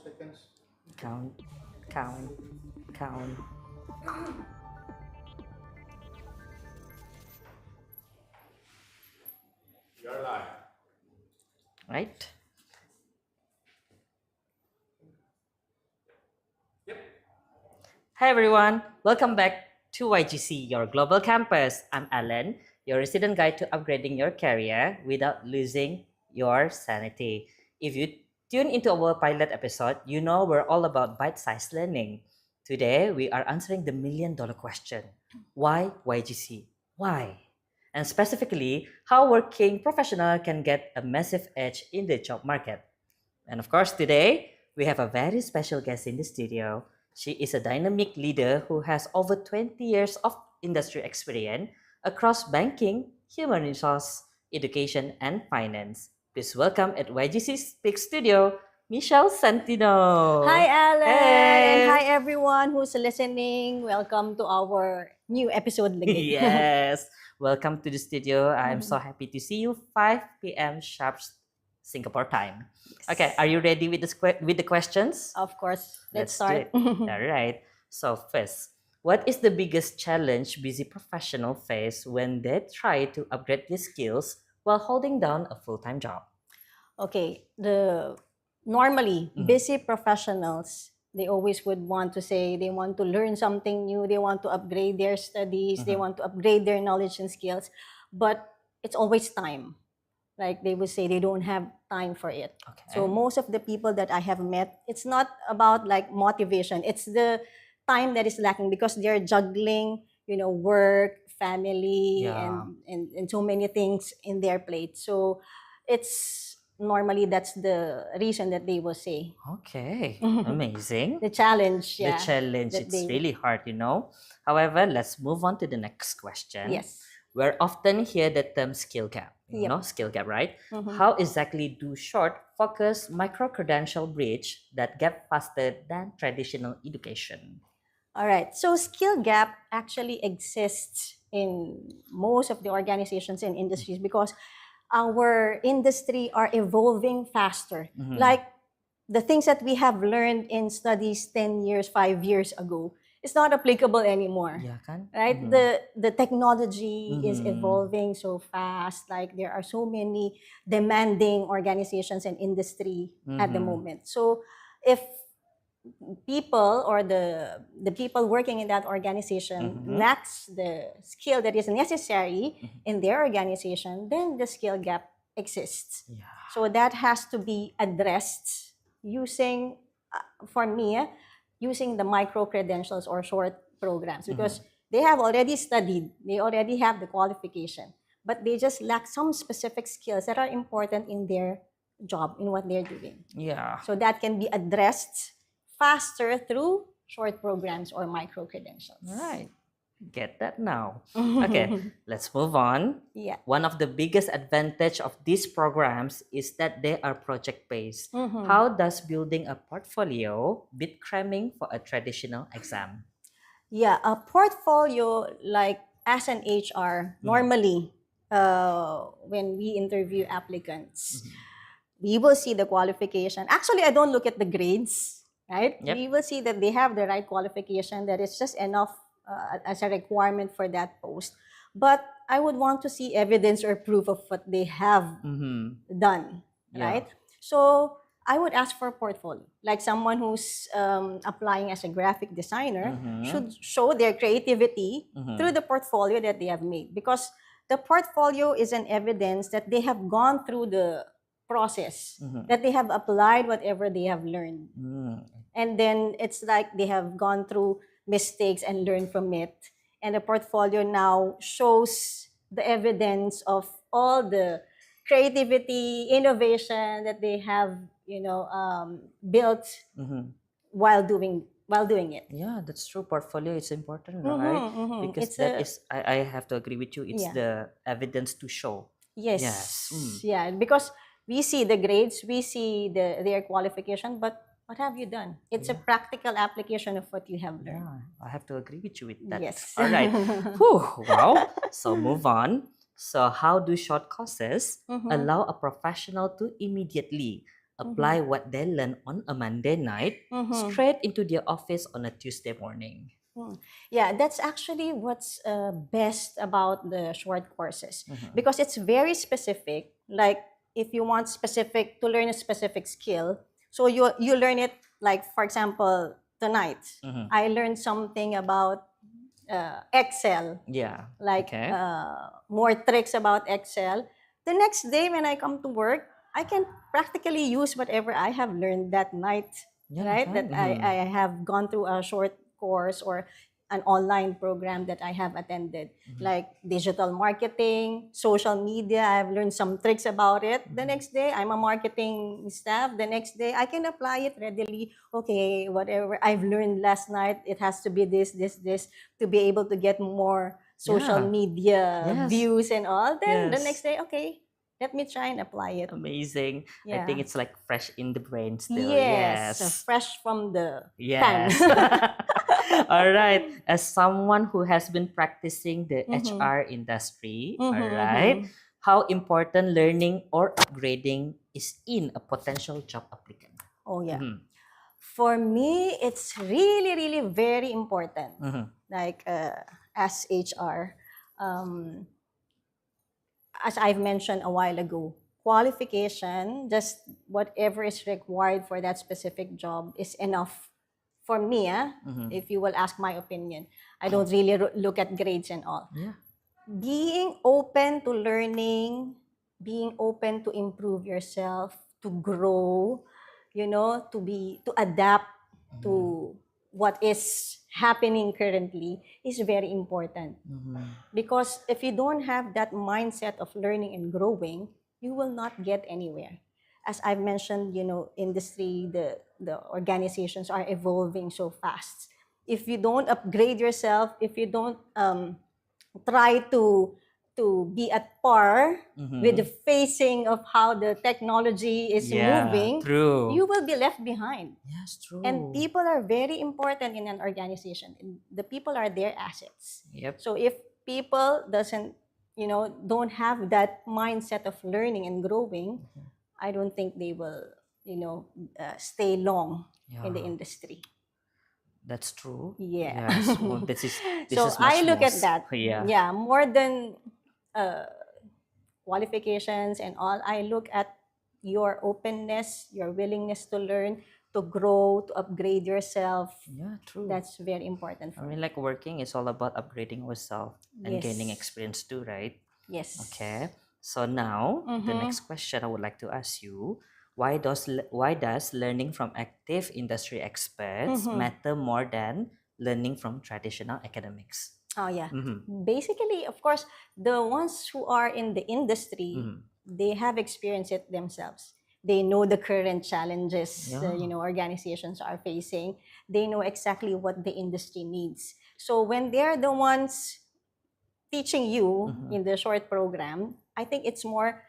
seconds. Count, count, count. You're live. Right? Yep. Hi everyone, welcome back to YGC, your global campus. I'm Alan, your resident guide to upgrading your career without losing your sanity. If you tune into our pilot episode, you know we're all about bite-sized learning. Today, we are answering the million-dollar question. Why YGC? Why? And specifically, how working professional can get a massive edge in the job market. And of course, today we have a very special guest in the studio. She is a dynamic leader who has over 20 years of industry experience across banking, human resource, education, and finance. Please welcome at YGC Speak Studio, Michelle Hi, Santino. Alan, and hi Hey! everyone who's listening. Welcome to our new episode lagi. Yes, welcome to the studio. I'm so happy to see you 5 p.m. sharp Singapore time. Okay, are you ready with the questions? Of course, let's Let's do start. it. All right. So first, what is the biggest challenge busy professional face when they try to upgrade their skills while holding down a full-time job? Okay, the normally Mhm. busy professionals, they always would want to say they want to learn something new, they want to upgrade their studies, they Mhm. want to upgrade their knowledge and skills, but it's always time. Like they would say they don't have time for it. So Okay. most of the people that I have met, it's not about like motivation. It's the time that is lacking because they're juggling, work, family, Yeah. and so many things in their plate. So it's normally that's the reason that they will say. Okay. Amazing. The challenge, The yeah. challenge, That it's they really hard, you know. However, let's move on to the next question. yes. We often hear the term skill gap, Yep. skill gap, right? Mhm. How exactly do short, focused, micro-credential bridge that gap faster than traditional education? All right. So skill gap actually exists in most of the organizations and industries because our industry are evolving faster. Mhm. Like the things that we have learned in studies 10 years, 5 years ago, it's not applicable anymore. Yeah, kan? Right? Mhm. The technology is Mhm. evolving so fast. Like there are so many demanding organizations and industry at the Mhm. moment. So if people or the people working in that organization Mhm. lacks the skill that is necessary in their organization, then the skill gap exists. Yeah. So that has to be addressed using, for me, using the micro credentials or short programs because they have already studied, they already have the qualification, but they just lack some specific skills that are important in their job, in what they're doing. Yeah. So that can be addressed faster through short programs or micro credentials. Right. Get that now. Okay, let's move on. Yeah. One of the biggest advantage of these programs is that they are project based. Mhm. How does building a portfolio beat cramming for a traditional exam? Yeah, a portfolio, like as an HR, normally when we interview applicants, we will see the qualification. Actually, I don't look at the grades, right? Yep. We will see that they have the right qualification, that is just enough as a requirement for that post. But I would want to see evidence or proof of what they have done, Yeah. right? So I would ask for a portfolio. Like someone who's applying as a graphic designer should show their creativity through the portfolio that they have made, because the portfolio is an evidence that they have gone through the process, that they have applied whatever they have learned. And then it's like they have gone through mistakes and learned from it. And the portfolio now shows the evidence of all the creativity, innovation that they have, built while doing it. Yeah, that's true. Portfolio is important, right? Because It's that a is, I have to agree with you. It's Yeah. the evidence to show. yes, Yes. yeah, because we see the grades, we see their qualification, but what have you done? It's a practical application of what you have learned. Yeah, I have to agree with you with that. Yes. All right. Whew, wow. So move on. So how do short courses allow a professional to immediately apply what they learn on a Monday night straight into their office on a Tuesday morning. Yeah, that's actually what's best about the short courses, because it's very specific. Like if you want specific to learn a specific skill, so you learn it, like for example tonight I learned something about Excel, Yeah. like Okay. more tricks about Excel. The next day when I come to work, I can practically use whatever I have learned that night, Yeah, right? right. That I have gone through a short course or an online program that I have attended, like digital marketing, social media. I've learned some tricks about it. The next day, I'm a marketing staff. The next day, I can apply it readily. Okay, whatever I've learned last night, it has to be this, to be able to get more social Yeah. media Yes. views and all. Then the Yes. next day, okay, let me try and apply it. Amazing. I Yeah. think it's like fresh in the brain still. Yes, Yes. fresh from the Yes. pan. All right. As someone who has been practicing the Mhm. HR industry, all Mhm, right, mhm. how important learning or upgrading is in a potential job applicant? Oh yeah. Mhm. For me, it's really, really very important. Like as HR, um, as I've mentioned a while ago, qualification, just whatever is required for that specific job is enough for me. If you will ask my opinion, I don't really look at grades and all. Yeah. Being open to learning, being open to improve yourself, to grow, to adapt to what is happening currently is very important. Because if you don't have that mindset of learning and growing, you will not get anywhere. As I've mentioned, industry, the organizations are evolving so fast. If you don't upgrade yourself, if you don't try to be at par with the facing of how the technology is Yeah, moving, true. you will be left behind. Yes, true. And people are very important in an organization. The people are their assets. Yep. So if people don't have that mindset of learning and growing, I don't think they will, stay long in the Yeah. industry. That's true. Yeah. Yes. Well, this So is I much look more. at that. Yeah. More than qualifications and all, I look at your openness, your willingness to learn, to grow, to upgrade yourself. Yeah, true. That's very important I for mean, me. like working is all about upgrading ourselves and gaining Yes. experience too, right? Yes. Okay. So now the next question I would like to ask you: why does learning from active industry experts matter more than learning from traditional academics? Oh yeah. Basically, of course, the ones who are in the industry, they have experienced it themselves. They know the current challenges, organizations are facing. They know exactly what the industry needs. So when they're the ones teaching you in the short program, I think it's more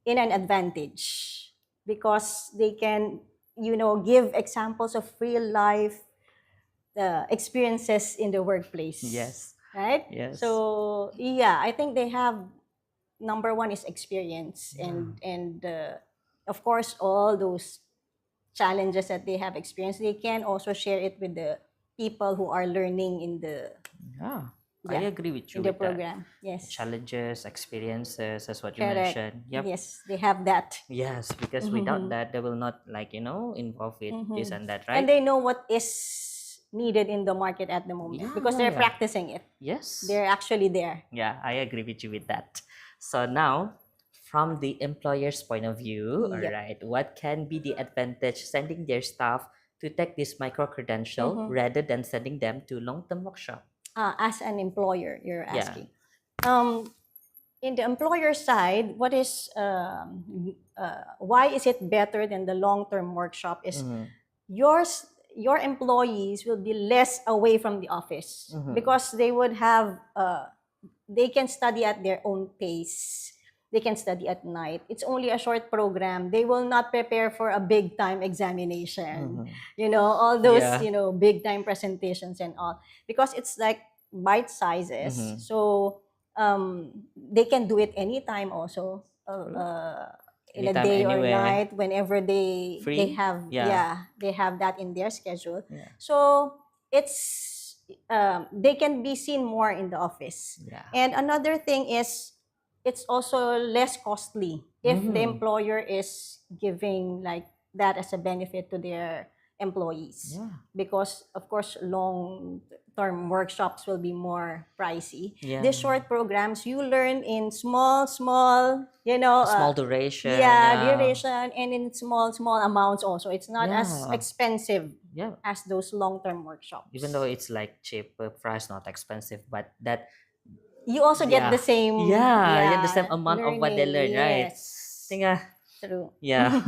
in an advantage because they can, give examples of real life experiences in the workplace. Yes. Right? Yes. So, yeah, I think they have, number one is experience, and of course, all those challenges that they have experienced, they can also share it with the people who are learning in the I agree with you in the with that. program. Yes. Challenges, experiences, that's what you Correct. mentioned. Yep. Yes, they have that. Yes, because without that, they will not involve with this and that, right? And they know what is needed in the market at the moment because they're practicing it. Yes. They're actually there. Yeah, I agree with you with that. So now, from the employer's point of view, all Yep. right, what can be the advantage sending their staff to take this micro-credential rather than sending them to long-term workshop? As an employer, you're Yeah. asking. In the employer side, why is it better than the long-term workshop is your employees will be less away from the office because they would have they can study at their own pace. They can study at night. It's only a short program. They will not prepare for a big time examination. All those, big time presentations and all. Because it's like bite sizes. So they can do it anytime also. in a Anytime, day or anywhere. night, whenever they Free? have Yeah. they have that in their schedule. Yeah. So it's they can be seen more in the office. Yeah. And another thing is it's also less costly if the employer is giving like that as a benefit to their employees. Yeah. Because of course long term workshops will be more pricey. Yeah. The short programs you learn in small, you know, Small duration. duration, and in small amounts also. It's not as Yeah. expensive Yeah. as those long term workshops. Even though it's like cheap price, not expensive, but that You also get the same yeah, the same amount of what they learn, learning. right? Yes. Think True. yeah.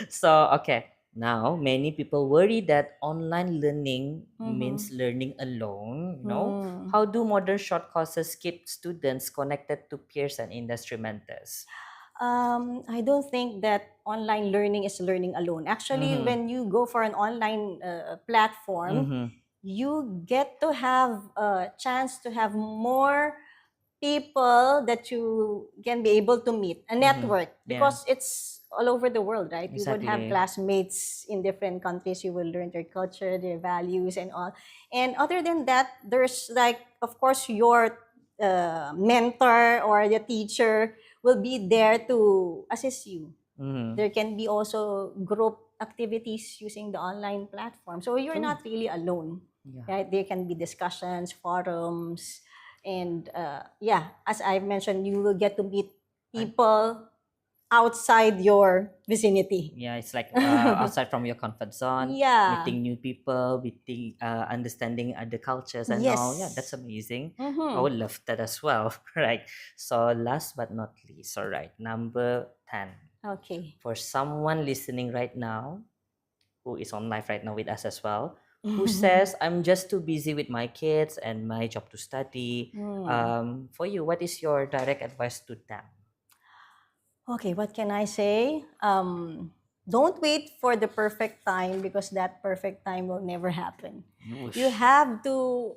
So okay. Now many people worry that online learning means learning alone. You know, how do modern short courses keep students connected to peers and industry mentors? I don't think that online learning is learning alone. Actually, when you go for an online platform, you get to have a chance to have more people that you can be able to meet, a network, because it's all over the world, right? You would have Exactly. classmates in different countries. You will learn their culture, their values, and all. And other than that, there's like, of course, your mentor or the teacher will be there to assist you. There can be also group activities using the online platform. So you're not really alone, right? There can be discussions, forums, and as I've mentioned, you will get to meet people outside your vicinity. Yeah, it's like outside from your comfort zone, Yeah. meeting new people, meeting, understanding other cultures and all. Yeah, that's amazing. I would love that as well. Right. So last but not least, all right, number 10. Okay. For someone listening right now, who is on live right now with us as well, who says, I'm just too busy with my kids and my job to study. For you, what is your direct advice to them? Okay, what can I say? Don't wait for the perfect time because that perfect time will never happen. Whoosh. You have to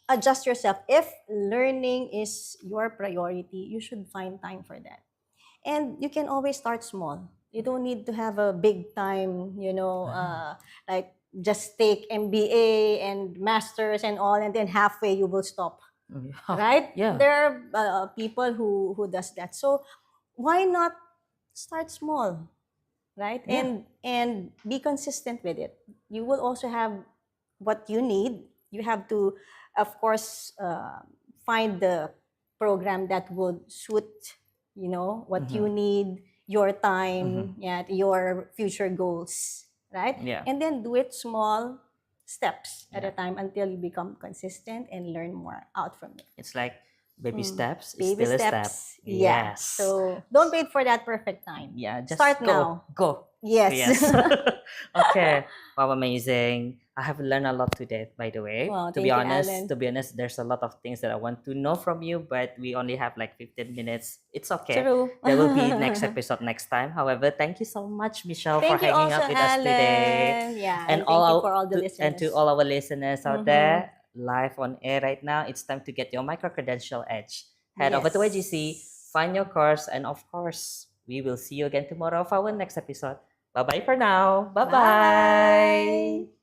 adjust yourself. If learning is your priority, you should find time for that. And you can always start small. You don't need to have a big time, like just take MBA and masters and all, and then halfway you will stop, right? Yeah. There are people who does that. So why not start small, right? Yeah. And be consistent with it. You will also have what you need. You have to, of course, find the program that would suit, what you need, your time, your future goals, right? Yeah. And then do it small steps at a time until you become consistent and learn more out from it. It's like baby steps is Baby still a step. steps. Yeah. Yes. So don't wait for that perfect time. Yeah, just Start go. now. Go. Yes. Yes. Okay. Wow, amazing. I have learned a lot today, by the way. Wow, To thank be you, honest, Alan. there's a lot of things that I want to know from you, but we only have like 15 minutes. It's okay. True. There will be next episode next time. However, thank you so much, Michelle, Thank for you hanging also, out with us today. Alan. Yeah, And and all thank you our for all the and to listeners. all our listeners out there, live on air right now, it's time to get your micro-credential edge. Head over to YGC, find your course, and of course, we will see you again tomorrow for our next episode. Bye-bye for now. Bye-bye. Bye.